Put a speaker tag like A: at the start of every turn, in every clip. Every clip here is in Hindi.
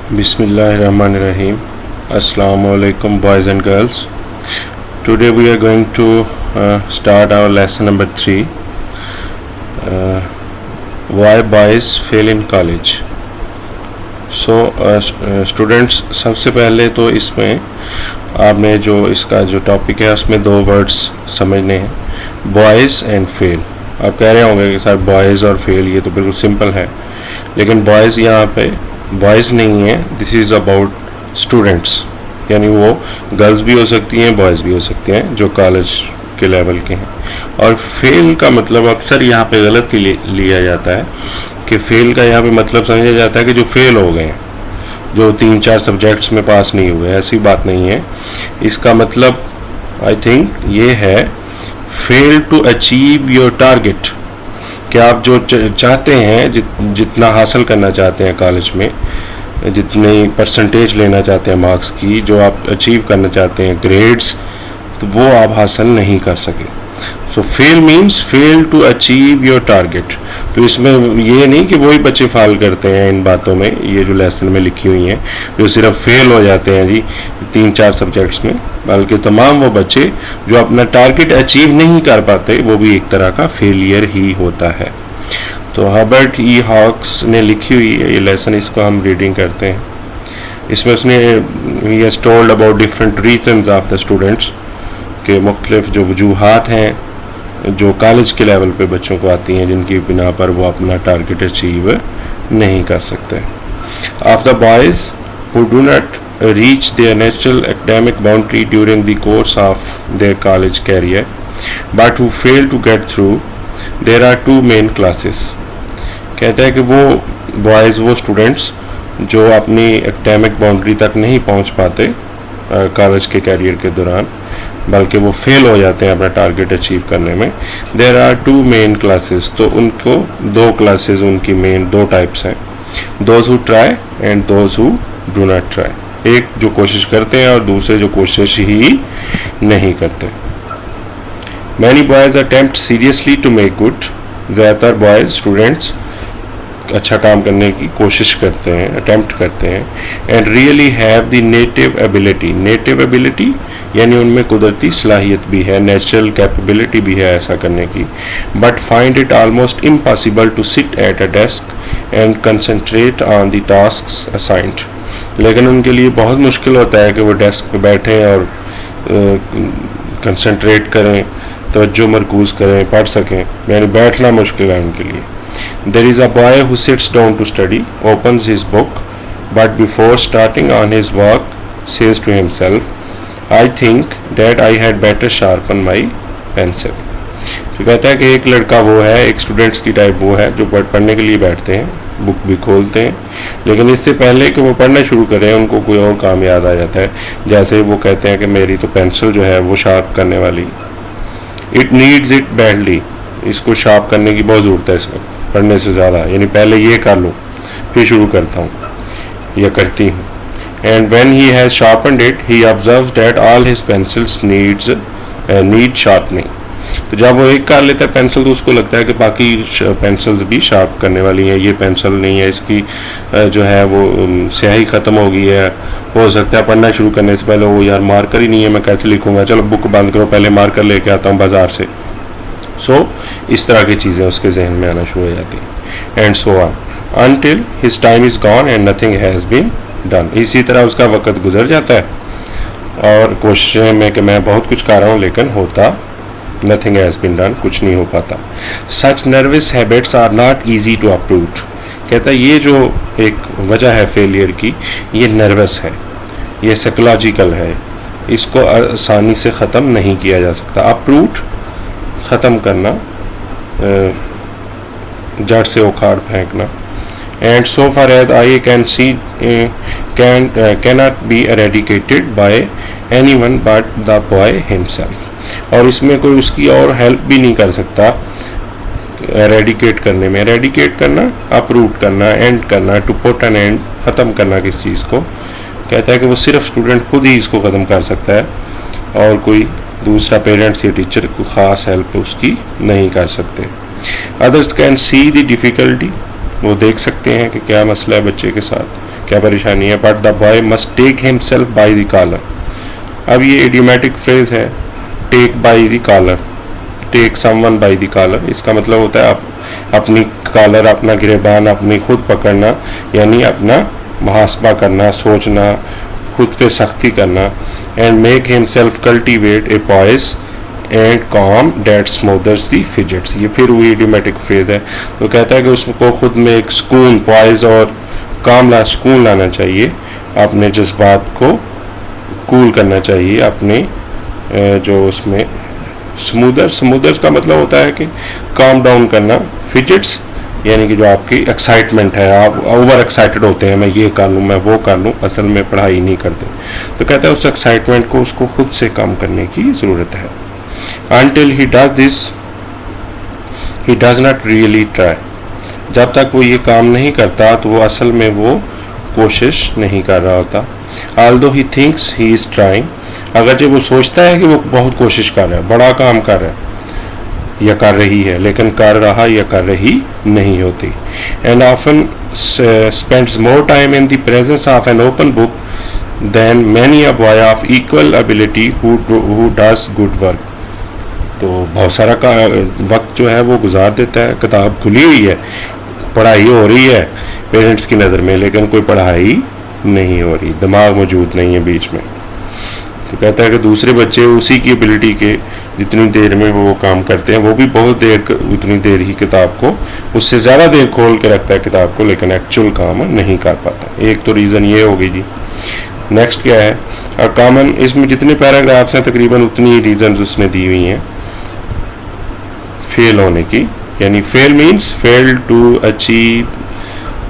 A: Bismillahirrahmanirrahim. Assalamualaikum boys and girls. Today we are going to start our lesson number 3. Why boys fail in college. So students, सबसे पहले तो इसमें आपने जो इसका जो टॉपिक है उसमें 2 वर्ड्स समझने हैं, बॉयज़ एंड फेल. आप कह रहे होंगे कि सर बॉयज़ और फेल ये तो बिल्कुल सिंपल है, लेकिन बॉयज़ यहाँ पे बॉयज़ नहीं है. दिस इज़ अबाउट स्टूडेंट्स, यानी वो गर्ल्स भी हो सकती हैं, बॉयज़ भी हो सकते हैं जो कॉलेज के लेवल के हैं. और फेल का मतलब अक्सर यहाँ पे गलत ही लिया जाता है कि फेल का यहाँ पे मतलब समझा जाता है कि जो फेल हो गए हैं, जो 3-4 सब्जेक्ट्स में पास नहीं हुए. ऐसी बात नहीं है. इसका मतलब आई थिंक ये है fail to achieve your target, कि आप जो चाहते हैं, जितना हासिल करना चाहते हैं कॉलेज में, जितनी परसेंटेज लेना चाहते हैं मार्क्स की, जो आप अचीव करना चाहते हैं ग्रेड्स, तो वो आप हासिल नहीं कर सके. So fail means fail to achieve your target. तो इसमें ये नहीं कि वही बच्चे फेल करते हैं इन बातों में, ये जो लेसन में लिखी हुई हैं, जो सिर्फ फेल हो जाते हैं जी 3-4 सब्जेक्ट्स में, बल्कि तमाम वो बच्चे जो अपना टारगेट अचीव नहीं कर पाते, वो भी एक तरह का फेलियर ही होता है. तो हर्बर्ट ई हॉक्स ने लिखी हुई है ये लेसन, इसको हम रीडिंग करते हैं. इसमें उसने he has told about different reasons of the students, के मुख्तलिफ जो वजूहात हैं जो कॉलेज के लेवल पे बच्चों को आती हैं, जिनकी बिना पर वो अपना टारगेट अचीव नहीं कर सकते. Of the boys who do not reach their natural academic boundary during the course of their college career but who fail to get through, there are 2 main classes. कहता है कि वो बॉयज़, वो स्टूडेंट्स जो अपनी एकेडमिक बाउंड्री तक नहीं पहुंच पाते कॉलेज के कैरियर के दौरान, बल्कि वो फेल हो जाते हैं अपना टारगेट अचीव करने में. There are 2 main classes. तो उनको 2 क्लासेस, उनकी मेन 2 टाइप्स हैं, those who try and those who do not try. एक जो कोशिश करते हैं और दूसरे जो कोशिश ही नहीं करते. Many boys attempt seriously to make good. ज़्यादातर बॉयज़ स्टूडेंट्स अच्छा काम करने की कोशिश करते हैं, अटेम्प्ट करते हैं. And really have the native ability. Native ability यानी उनमें कुदरती सलाहियत भी है, नेचुरल कैपेबिलिटी भी है ऐसा करने की. But find it almost impossible to sit at a desk and concentrate on the tasks assigned. लेकिन उनके लिए बहुत मुश्किल होता है कि वो डेस्क पे बैठें और कंसंट्रेट करें, तवज्जो मरकूज़ करें, पढ़ सकें, यानी बैठना मुश्किल है उनके लिए. There is a boy who sits down to study, opens his book, but before starting on his work says to himself, I think that I had better sharpen my pencil. तो कहता है कि एक लड़का वो है, एक स्टूडेंट्स की टाइप वो है जो पढ़ने के लिए बैठते हैं, बुक भी खोलते हैं, लेकिन इससे पहले कि वो पढ़ना शुरू करें उनको कोई और काम याद आ जाता है. जैसे वो कहते हैं कि मेरी तो पेंसिल जो है वो शार्प करने वाली, इट नीड्स इट बैडली. इसको शार्प करने की बहुत ज़रूरत है इसको पढ़ने से ज़्यादा, यानी पहले ये कर लूँ फिर शुरू करता हूँ या करती हूँ. And when he has sharpened it he observes that all his pencils need sharpening. तो जब वो एक कर लेता है पेंसिल तो उसको लगता है कि बाकी पेंसिल्स भी शार्प करने वाली हैं, ये पेंसिल नहीं है, इसकी जो है वो स्याही ख़त्म हो गई है, हो सकता है पढ़ना शुरू करने से पहले वो यार मार्कर ही नहीं है, मैं कैसे लिखूँगा, चलो बुक बंद करो, पहले मार्कर लेके आता हूँ बाज़ार से. सो इस तरह की चीज़ें उसके जहन में आना शुरू हो जाती हैं. And so on until his time is gone and nothing has been done. इसी तरह उसका वक़्त गुजर जाता है और कोशिशें में कि मैं बहुत कुछ कर रहा हूँ लेकिन होता नथिंग हैज़ बीन डन, कुछ नहीं हो पाता. Such nervous habits are not easy to uproot. कहता है ये जो एक वजह है फेलियर की, ये नर्वस है, ये साइकोलॉजिकल है, इसको आसानी से ख़त्म नहीं किया जा सकता. अपरूट ख़त्म करना, जड़ से उखाड़ फेंकना. And so far as I can see cannot be eradicated by anyone but the boy himself. और इसमें कोई उसकी और हेल्प भी नहीं कर सकता एरेडिकेट करने में. एरेडिकेट करना, अपरूट करना, एंड करना, टू पुट एन एंड, ख़त्म करना किस चीज़ को. कहता है कि वो सिर्फ स्टूडेंट खुद ही इसको ख़त्म कर सकता है और कोई दूसरा पेरेंट्स या टीचर को ख़ास हेल्प उसकी नहीं कर सकते. Others can see the difficulty. वो देख सकते हैं कि क्या मसला है बच्चे के साथ, क्या परेशानी है, but the boy must take himself by the collar. अब ये इडियोमेटिक फ्रेज है, take by the collar, take someone by the collar. इसका मतलब होता है आप अपनी कॉलर, अपना गिरेबान अपनी खुद पकड़ना, यानी अपना मुहासबा करना, सोचना, खुद पे सख्ती करना। And make himself cultivate a poise and calm that smothers the fidgets. ये फिर वही इडियोमेटिक फ्रेज है। तो कहता है कि उसको खुद में एक सुकून, पॉइस और काम सुकून लाना चाहिए, अपने जज्बात को कूल करना चाहिए, अपने जो उसमें स्मूदर्स का मतलब होता है कि काम डाउन करना, फिजेट्स यानी कि जो आपकी एक्साइटमेंट है, आप ओवर एक्साइटेड होते हैं, मैं ये कर लूँ, मैं वो कर लूँ, असल में पढ़ाई नहीं करते। तो कहता है उस एक्साइटमेंट को उसको खुद से कम करने की ज़रूरत है। Until he does this, he does not really try. जब तक वो ये काम नहीं करता तो वो असल में वो कोशिश नहीं कर रहा होता। Although he thinks he is trying, अगर जब वो सोचता है कि वो बहुत कोशिश कर रहा है, बड़ा काम कर रहा है या कर रही है, लेकिन कर रहा या कर रही नहीं होती। And often spends more time in the presence of an open book than many a boy of equal ability who does good work. तो बहुत सारा का वक्त जो है वो गुजार देता है, किताब खुली हुई है, पढ़ाई हो रही है पेरेंट्स की नज़र में, लेकिन कोई पढ़ाई नहीं हो रही, दिमाग मौजूद नहीं है बीच में। तो कहता है कि दूसरे बच्चे उसी की एबिलिटी के जितनी देर में वो काम करते हैं, वो भी बहुत देर, उतनी देर ही किताब को, उससे ज़्यादा देर खोल के रखता है किताब को, लेकिन एक्चुअल काम नहीं कर पाता। एक तो रीज़न ये होगी जी। नेक्स्ट क्या है, कॉमन, इसमें जितने पैराग्राफ्स हैं तकरीबन उतनी ही रीजन उसने दी हुई हैं फेल होने की, यानी fail means fail to achieve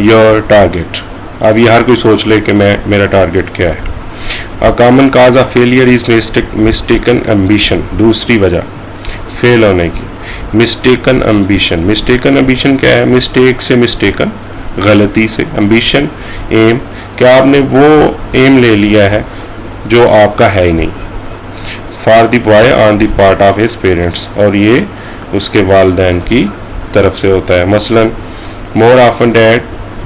A: your target. अब ये हर कोई सोच ले कि मेरा टारगेट क्या है। A common cause of failure is mistaken ambition. दूसरी वजह फेल होने की, मिस्टेकन एम्बिशन। मिस्टेकन एम्बिशन क्या है, मिस्टेक से मिस्टेकन, गलती से, एम्बिशन एम, क्या आपने वो एम ले लिया है जो आपका है ही नहीं। For the boy on the part of his parents, और ये उसके वालिदैन की तरफ से होता है। मसलन more often that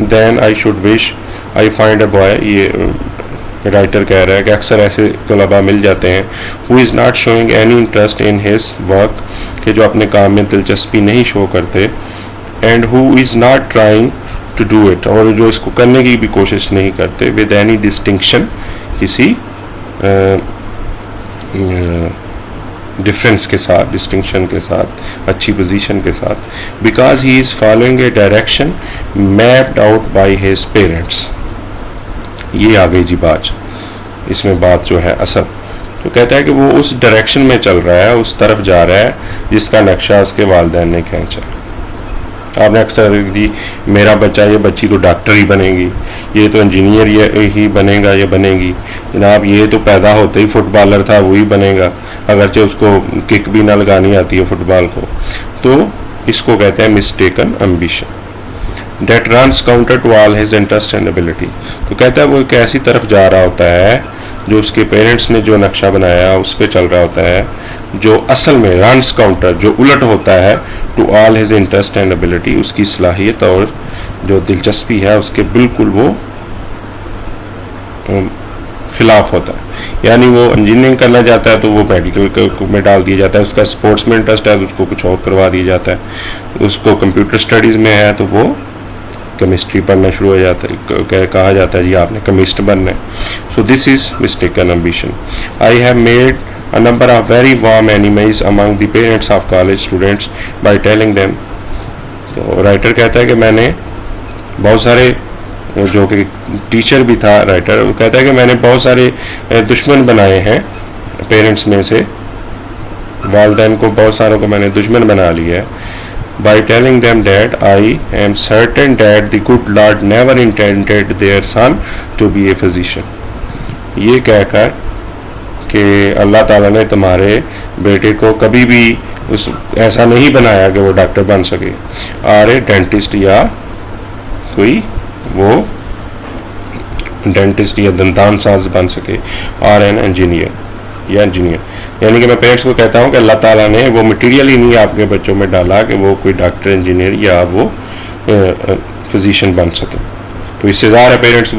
A: than I should wish I find a boy, ये राइटर कह रहा है कि अक्सर ऐसे तलबा मिल जाते हैं who is not showing any interest in his work, कि जो अपने काम में दिलचस्पी नहीं शो करते, and who is not trying to do it, और जो इसको करने की भी कोशिश नहीं करते, विद एनी डिस्टिंक्शन, किसी डिफरेंस के साथ, डिस्टिंक्शन के साथ, अच्छी पोजीशन के साथ, because he is following a direction mapped out by his parents. ये आ गई जी बात, इसमें बात जो है असल। तो कहता है कि वो उस डायरेक्शन में चल रहा है, उस तरफ जा रहा है जिसका नक्शा उसके वालिदैन ने खींचा। आपने अक्सर जी मेरा बच्चा या बच्ची तो डॉक्टर ही बनेगी, ये तो इंजीनियर ही बनेगा या बनेगी, जनाब ये तो पैदा होते ही फुटबॉलर था वही बनेगा, अगरचे उसको किक भी ना लगानी आती है फुटबॉल को। तो इसको कहते हैं mistaken ambition that runs counter to all his interest and ability. तो कहता है वो एक ऐसी तरफ जा रहा होता है जो उसके पेरेंट्स ने जो नक्शा बनाया उस पर चल रहा होता है, जो असल में रन्स काउंटर, जो उलट होता है to all his interest and ability, उसकी सलाहियत और जो दिलचस्पी है उसके बिल्कुल वो खिलाफ होता है। यानी वो इंजीनियरिंग करना चाहता है तो वो मेडिकल में डाल दिया जाता है, उसका स्पोर्ट्स में इंटरेस्ट है तो उसको कुछ और करवा दिया जाता है, उसको कंप्यूटर स्टडीज़ में है तो वो केमिस्ट्री पढ़ना शुरू हो जाता है, कहा जाता है जी आपने केमिस्ट बनना है। So this is mistaken ambition. I have made a number of very warm enemies among the parents of college students by telling them. तो राइटर कहता है कि मैंने बहुत सारे, जो कि टीचर भी था राइटर, वो कहता है कि मैंने बहुत सारे दुश्मन बनाए हैं पेरेंट्स में से, वालिदैन को बहुत सारों को मैंने दुश्मन बना लिया है। by telling them that I am certain that the good Lord never intended their son to be a physician। ये कहकर कि अल्लाह ताला ने तुम्हारे बेटे को कभी भी उस ऐसा नहीं बनाया कि वो डॉक्टर बन सके, और ए डेंटिस्ट या कोई वो डेंटिस्ट या दंतान साज बन सके, और एन इंजीनियर या इंजीनियर। यानी कि मैं पेरेंट्स को कहता हूँ कि अल्लाह ताला ने वो मटेरियल ही नहीं आपके बच्चों में डाला कि वो कोई डॉक्टर, इंजीनियर या वो फिजिशियन बन सके। तो इससे ज़्यादा पेरेंट्स